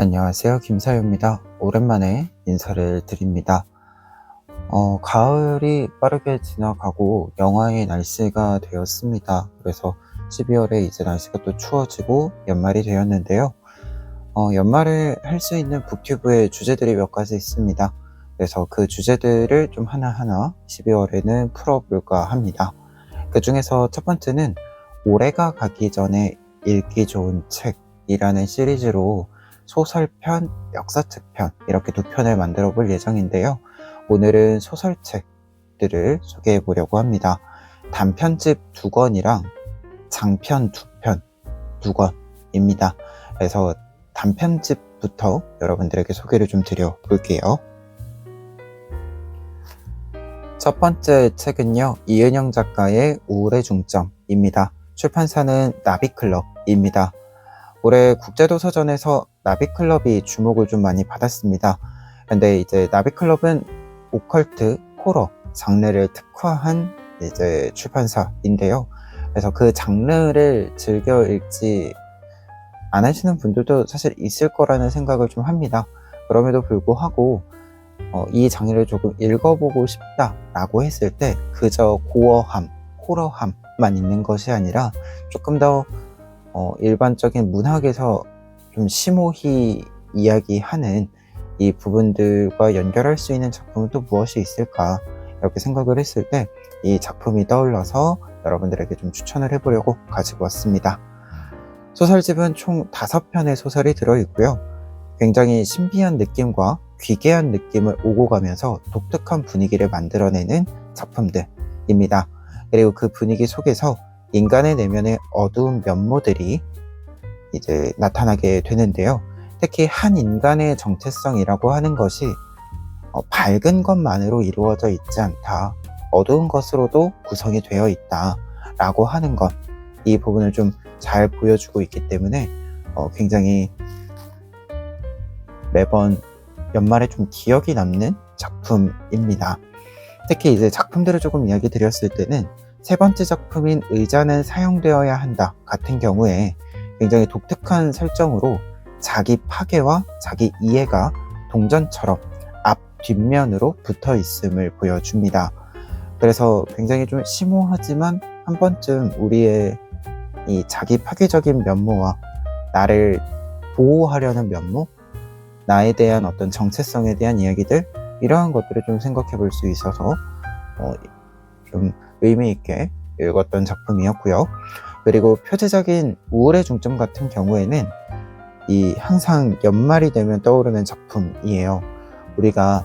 안녕하세요. 김사유입니다. 오랜만에 인사를 드립니다. 가을이 빠르게 지나가고 영하의 날씨가 되었습니다. 그래서 12월에 이제 날씨가 또 추워지고 연말이 되었는데요. 연말에 할 수 있는 북튜브의 주제들이 몇 가지 있습니다. 그래서 그 주제들을 좀 하나하나 12월에는 풀어볼까 합니다. 그 중에서 첫 번째는 올해가 가기 전에 읽기 좋은 책이라는 시리즈로 소설편, 역사책편 이렇게 두 편을 만들어 볼 예정인데요. 오늘은 소설책들을 소개해 보려고 합니다. 단편집 2권이랑 장편 2편 2권입니다. 그래서 단편집부터 여러분들에게 소개를 좀 드려 볼게요. 첫 번째 책은요, 이은영 작가의 우울의 중점입니다. 출판사는 나비클럽입니다. 올해 국제도서전에서 나비클럽이 주목을 좀 많이 받았습니다. 근데 이제 나비클럽은 오컬트, 호러 장르를 특화한 이제 출판사인데요. 그래서 그 장르를 즐겨 읽지 않으시는 분들도 사실 있을 거라는 생각을 좀 합니다. 그럼에도 불구하고 이 장르를 조금 읽어보고 싶다라고 했을 때 그저 고어함, 호러함만 있는 것이 아니라 조금 더 일반적인 문학에서 좀 심오히 이야기하는 이 부분들과 연결할 수 있는 작품은 또 무엇이 있을까 이렇게 생각을 했을 때 이 작품이 떠올라서 여러분들에게 좀 추천을 해보려고 가지고 왔습니다. 소설집은 총 5편의 소설이 들어있고요. 굉장히 신비한 느낌과 귀괴한 느낌을 오고 가면서 독특한 분위기를 만들어내는 작품들입니다. 그리고 그 분위기 속에서 인간의 내면의 어두운 면모들이 이제 나타나게 되는데요. 특히 한 인간의 정체성이라고 하는 것이 밝은 것만으로 이루어져 있지 않다. 어두운 것으로도 구성이 되어 있다. 라고 하는 것. 이 부분을 좀 잘 보여주고 있기 때문에 굉장히 매번 연말에 좀 기억이 남는 작품입니다. 특히 이제 작품들을 조금 이야기 드렸을 때는 세 번째 작품인 의자는 사용되어야 한다 같은 경우에 굉장히 독특한 설정으로 자기 파괴와 자기 이해가 동전처럼 앞 뒷면으로 붙어 있음을 보여줍니다. 그래서 굉장히 좀 심오하지만 한 번쯤 우리의 이 자기 파괴적인 면모와 나를 보호하려는 면모, 나에 대한 어떤 정체성에 대한 이야기들, 이러한 것들을 좀 생각해 볼 수 있어서 좀 의미 있게 읽었던 작품이었고요. 그리고 표제적인 우울의 중점 같은 경우에는 이 항상 연말이 되면 떠오르는 작품이에요. 우리가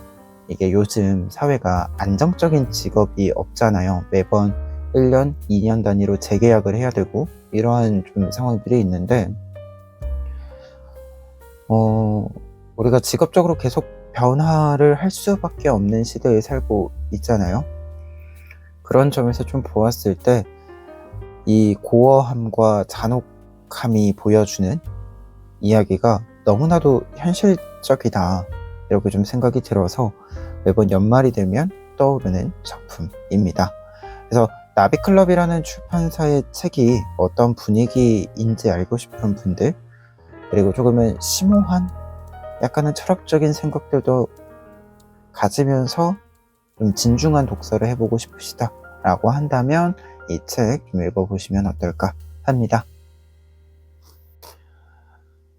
이게 요즘 사회가 안정적인 직업이 없잖아요. 매번 1년, 2년 단위로 재계약을 해야 되고 이러한 좀 상황들이 있는데 우리가 직업적으로 계속 변화를 할 수밖에 없는 시대에 살고 있잖아요. 그런 점에서 좀 보았을 때 이 고어함과 잔혹함이 보여주는 이야기가 너무나도 현실적이다 이렇게 좀 생각이 들어서 매번 연말이 되면 떠오르는 작품입니다. 그래서 나비클럽이라는 출판사의 책이 어떤 분위기인지 알고 싶은 분들, 그리고 조금은 심오한 약간은 철학적인 생각들도 가지면서 좀 진중한 독서를 해보고 싶으시다 라고 한다면 이 책 좀 읽어보시면 어떨까 합니다.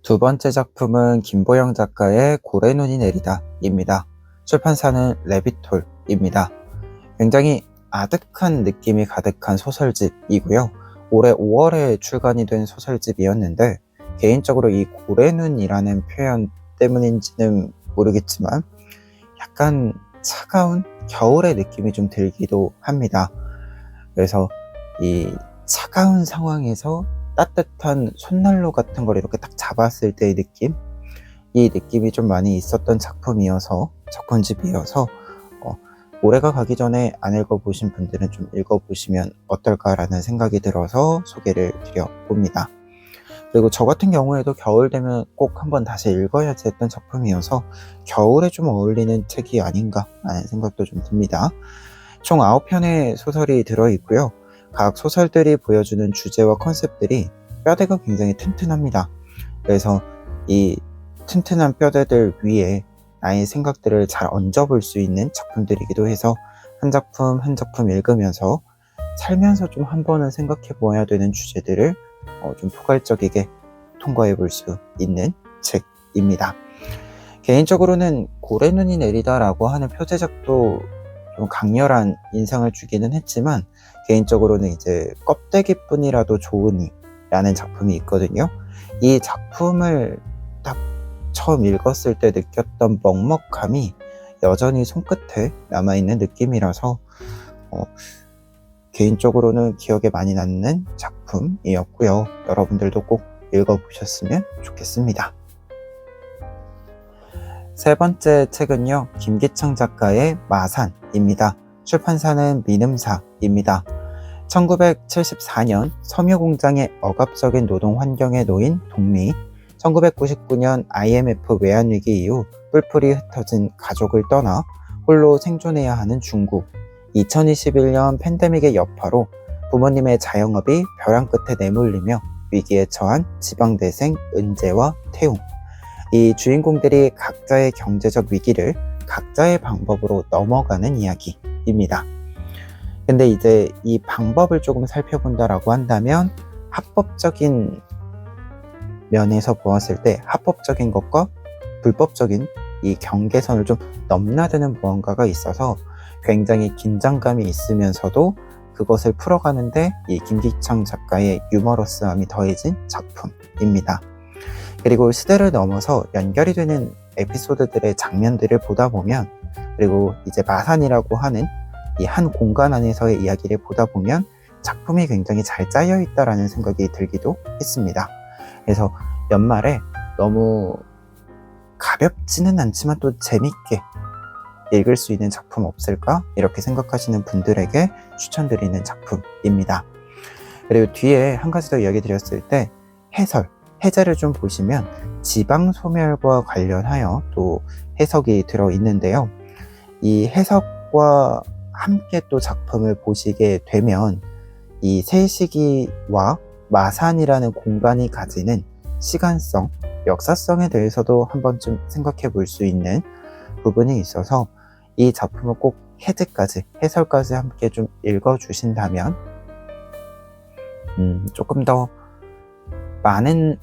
두 번째 작품은 김보영 작가의 고래눈이 내리다 입니다. 출판사는 레빗톨입니다. 굉장히 아득한 느낌이 가득한 소설집이고요. 올해 5월에 출간이 된 소설집이었는데 개인적으로 이 고래눈이라는 표현 때문인지는 모르겠지만 약간 차가운 겨울의 느낌이 좀 들기도 합니다. 그래서 이 차가운 상황에서 따뜻한 손난로 같은 걸 이렇게 딱 잡았을 때의 느낌, 이 느낌이 좀 많이 있었던 작품집이어서 올해가 가기 전에 안 읽어보신 분들은 좀 읽어보시면 어떨까라는 생각이 들어서 소개를 드려봅니다. 그리고 저 같은 경우에도 겨울 되면 꼭 한번 다시 읽어야지 했던 작품이어서 겨울에 좀 어울리는 책이 아닌가 라는 생각도 좀 듭니다. 총 9편의 소설이 들어있고요. 각 소설들이 보여주는 주제와 컨셉들이 뼈대가 굉장히 튼튼합니다. 그래서 이 튼튼한 뼈대들 위에 나의 생각들을 잘 얹어볼 수 있는 작품들이기도 해서 한 작품 한 작품 읽으면서 살면서 좀 한 번은 생각해 보아야 되는 주제들을 좀 포괄적이게 통과해 볼 수 있는 책입니다. 개인적으로는 고래눈이 내리다라고 하는 표제작도 좀 강렬한 인상을 주기는 했지만, 개인적으로는 이제 껍데기뿐이라도 좋으니라는 작품이 있거든요. 이 작품을 딱 처음 읽었을 때 느꼈던 먹먹함이 여전히 손끝에 남아있는 느낌이라서 개인적으로는 기억에 많이 남는 작품이었고요. 여러분들도 꼭 읽어보셨으면 좋겠습니다. 세 번째 책은요, 김기창 작가의 마산입니다. 출판사는 민음사입니다. 1974년 섬유공장의 억압적인 노동 환경에 놓인 동미, 1999년 IMF 외환위기 이후 뿔뿔이 흩어진 가족을 떠나 홀로 생존해야 하는 중국, 2021년 팬데믹의 여파로 부모님의 자영업이 벼랑 끝에 내몰리며 위기에 처한 지방대생 은재와 태웅, 이 주인공들이 각자의 경제적 위기를 각자의 방법으로 넘어가는 이야기입니다. 근데 이제 이 방법을 조금 살펴본다라고 한다면 합법적인 면에서 보았을 때 합법적인 것과 불법적인 이 경계선을 좀 넘나드는 무언가가 있어서 굉장히 긴장감이 있으면서도 그것을 풀어가는데 이 김기창 작가의 유머러스함이 더해진 작품입니다. 그리고 시대를 넘어서 연결이 되는 에피소드들의 장면들을 보다 보면, 그리고 이제 마산이라고 하는 이 한 공간 안에서의 이야기를 보다 보면 작품이 굉장히 잘 짜여 있다라는 생각이 들기도 했습니다. 그래서 연말에 너무 가볍지는 않지만 또 재밌게 읽을 수 있는 작품 없을까? 이렇게 생각하시는 분들에게 추천드리는 작품입니다. 그리고 뒤에 한 가지 더 이야기 드렸을 때 해제를 좀 보시면 지방 소멸과 관련하여 또 해석이 들어 있는데요. 이 해석과 함께 또 작품을 보시게 되면 이 세시기와 마산이라는 공간이 가지는 시간성, 역사성에 대해서도 한 번쯤 생각해 볼 수 있는 부분이 있어서 이 작품을 꼭 해설까지 함께 좀 읽어주신다면 조금 더 많은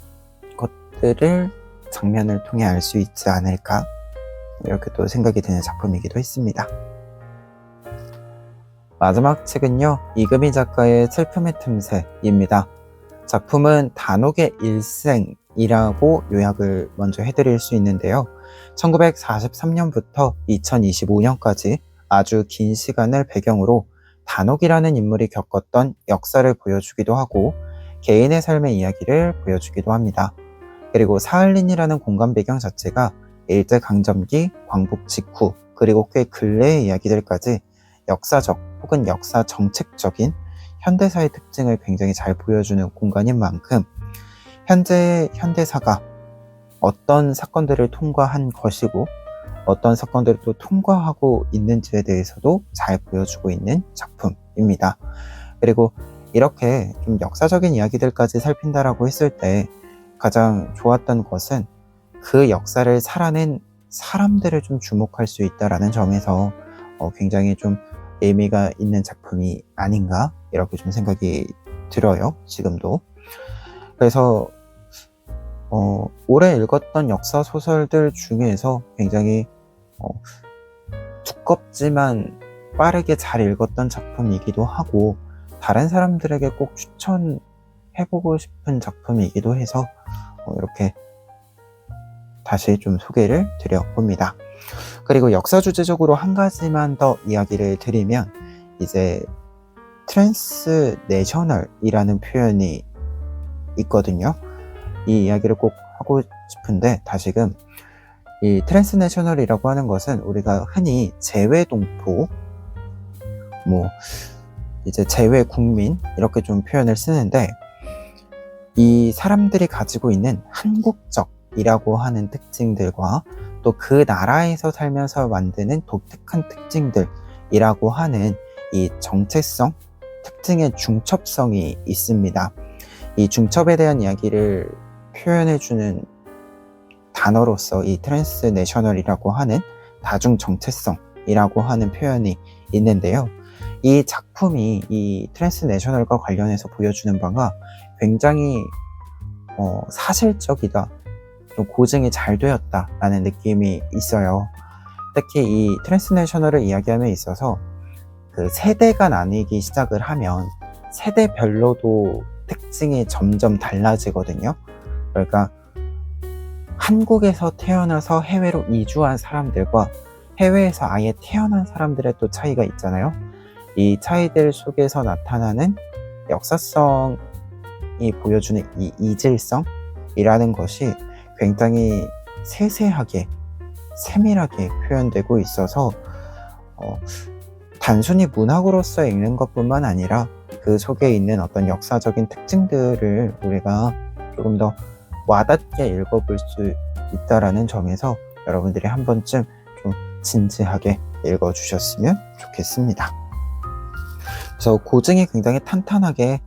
것들을 장면을 통해 알 수 있지 않을까, 이렇게 또 생각이 드는 작품이기도 했습니다. 마지막 책은요, 이금희 작가의 슬픔의 틈새입니다. 작품은 단옥의 일생이라고 요약을 먼저 해드릴 수 있는데요. 1943년부터 2025년까지 아주 긴 시간을 배경으로 단옥이라는 인물이 겪었던 역사를 보여주기도 하고 개인의 삶의 이야기를 보여주기도 합니다. 그리고 사할린이라는 공간 배경 자체가 일제강점기, 광복 직후, 그리고 꽤 근래의 이야기들까지 역사적 혹은 역사 정책적인 현대사의 특징을 굉장히 잘 보여주는 공간인 만큼 현재의 현대사가 어떤 사건들을 통과한 것이고 어떤 사건들을 또 통과하고 있는지에 대해서도 잘 보여주고 있는 작품입니다. 그리고 이렇게 좀 역사적인 이야기들까지 살핀다라고 했을 때 가장 좋았던 것은 그 역사를 살아낸 사람들을 좀 주목할 수 있다라는 점에서 굉장히 좀 의미가 있는 작품이 아닌가, 이렇게 좀 생각이 들어요, 지금도. 그래서 올해 읽었던 역사 소설들 중에서 굉장히 두껍지만 빠르게 잘 읽었던 작품이기도 하고 다른 사람들에게 꼭 추천해보고 싶은 작품이기도 해서 이렇게 다시 좀 소개를 드려봅니다. 그리고 역사 주제적으로 한 가지만 더 이야기를 드리면 이제 트랜스내셔널이라는 표현이 있거든요. 이 이야기를 꼭 하고 싶은데, 다시금 이 트랜스내셔널이라고 하는 것은 우리가 흔히 재외동포, 이제 재외국민 이렇게 좀 표현을 쓰는데, 이 사람들이 가지고 있는 한국적이라고 하는 특징들과 또 그 나라에서 살면서 만드는 독특한 특징들이라고 하는 이 정체성, 특징의 중첩성이 있습니다. 이 중첩에 대한 이야기를 표현해주는 단어로서 이 트랜스내셔널이라고 하는 다중 정체성이라고 하는 표현이 있는데요. 이 작품이 이 트랜스내셔널과 관련해서 보여주는 바가 굉장히 사실적이다, 좀 고증이 잘 되었다라는 느낌이 있어요. 특히 이 트랜스내셔널을 이야기함에 있어서 그 세대가 나뉘기 시작을 하면 세대별로도 특징이 점점 달라지거든요. 그러니까 한국에서 태어나서 해외로 이주한 사람들과 해외에서 아예 태어난 사람들의 또 차이가 있잖아요. 이 차이들 속에서 나타나는 역사성이 보여주는 이 이질성이라는 것이 굉장히 세세하게 세밀하게 표현되고 있어서 단순히 문학으로서 읽는 것뿐만 아니라 그 속에 있는 어떤 역사적인 특징들을 우리가 조금 더 와닿게 읽어볼 수 있다라는 점에서 여러분들이 한 번쯤 좀 진지하게 읽어주셨으면 좋겠습니다. 그래서 고증이 굉장히 탄탄하게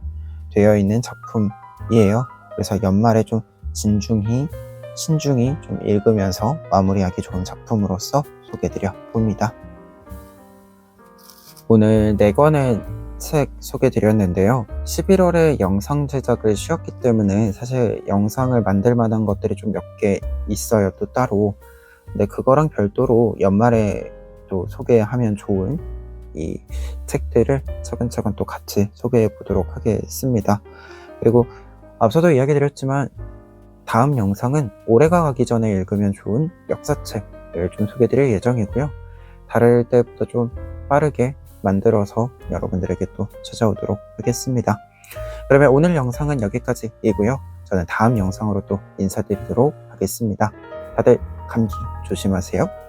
되어 있는 작품이에요. 그래서 연말에 좀 신중히 좀 읽으면서 마무리하기 좋은 작품으로서 소개드려 봅니다. 오늘 4권의 책 소개드렸는데요. 11월에 영상 제작을 쉬었기 때문에 사실 영상을 만들 만한 것들이 좀 몇 개 있어요, 또 따로. 근데 그거랑 별도로 연말에 또 소개하면 좋은 이 책들을 차근차근 또 같이 소개해 보도록 하겠습니다. 그리고 앞서도 이야기 드렸지만 다음 영상은 올해가 가기 전에 읽으면 좋은 역사책을 좀 소개해 드릴 예정이고요. 다를 때보다 좀 빠르게 만들어서 여러분들에게 또 찾아오도록 하겠습니다. 그러면 오늘 영상은 여기까지이고요. 저는 다음 영상으로 또 인사드리도록 하겠습니다. 다들 감기 조심하세요.